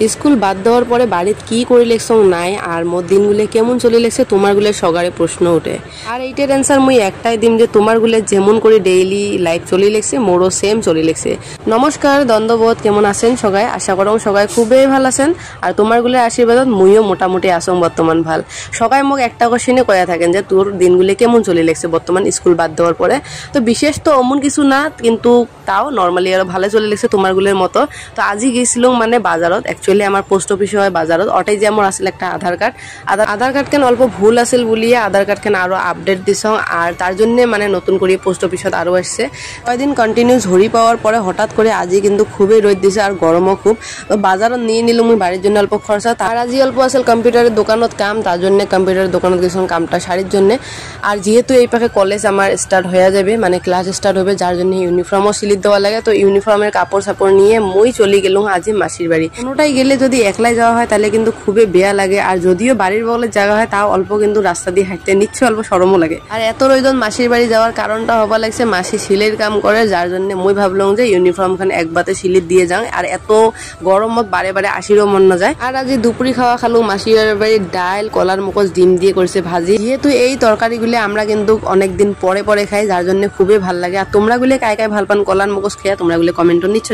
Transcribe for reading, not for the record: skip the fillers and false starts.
School বাদ দেওয়ার পরে বাড়িত কি করে লেখছং নাই আর মোর দিনগুলো কেমন চলে লেগছে তোমারগুলো সগারে প্রশ্ন উঠে। আর এইটার অ্যান্সার মুই একটাই দিম যে তোমারগুলো যেমন করে ডেইলি লাইফ চলে লেগছে মোরও সেম চলে লেগছে। নমস্কার, দ্বন্দ্ববোধ, কেমন আছেন সবাই? আশা করং সবাই খুবই ভালো আছেন। আর তোমারগুলোর আশীর্বাদত মুইও মোটামুটি আসং বর্তমান ভাল। সবাই মোক একটা কোশ্চেনে কয়া থাকেন যে তোর দিনগুলো কেমন চলে লেগছে বর্তমান স্কুল বাদ দেওয়ার পরে। তো বিশেষ তো অমন কিছু না, কিন্তু তাও নর্মালি আরো ভালো চলে লেগছে তোমারগুলোর মতো। তো আজি গেছিলাম মানে বাজারত, একচুয়ালি আমার পোস্ট অফিসে হয় বাজারত। ওটাই যে আমার আসলে একটা আধার কার্ড কেন অল্প ভুল আছিল বলিয়ে আধার কার্ড কেন আরো আপডেট দিছ, আর তার জন্য মানে নতুন করে পোস্ট অফিসত আরো আসছে। কয়েকদিন কন্টিনিউ ঝরি পাওয়ার পরে হঠাৎ করে আজি কিন্তু খুবই রোদ দিছে আর গরমও খুব। তো বাজারত নিয়ে নিলাম মুই বাড়ির জন্য অল্প খরচা। তার আজি অল্প আছিল কম্পিউটারের দোকানত কাম, তার জন্য কম্পিউটারের দোকানত গেছিলাম কামটা সারির জন্য। আর যেহেতু এই পাশে কলেজ আমার স্টার্ট হয়ে যাবে, মানে ক্লাস স্টার্ট হবে, যার জন্য ইউনিফর্মও সিলিট দেওয়া লাগে। তো ইউনিফর্মের কাপড় সাপড় নিয়ে মই চলে গেলাম আজি মাসির বাড়ি। কোনোটাই গেলে যদি একলাই যাওয়া হয় তাহলে কিন্তু খুবই বেয়া লাগে, আর যদিও বাড়ির বগলের জায়গা হয় তাও অল্প কিন্তু রাস্তা দিয়ে হাঁটতে নিচ্ছে অল্প সরমও লাগে। আর এত রইদন মাসির বাড়ি যাওয়ার কারণটা হবা লাগছে মাসি সিলের কাম করে, যার জন্য মই ভাবলাম যে ইউনিফর্ম খান একবারে সিলিট দিয়ে যাও, আর এত গরমত বারে বারে আসিরও মন না যায়। আর আজি দুপুরি খাওয়া খালো মাসির বাড়ির ডাল, কলার মুখোশ, ডিম দিয়ে করেছে ভাজি। যেহেতু এই তরকারিগুলো আমরা কিন্তু অনেকদিন পরে পরে খাই, যার জন্য খুবই ভাল লাগে। আর তোমরা গুলো কায় কায় ভাল পান কলার মুখোশ খেয়া, তোমরা গুলো কমেন্টও নিচ্ছ।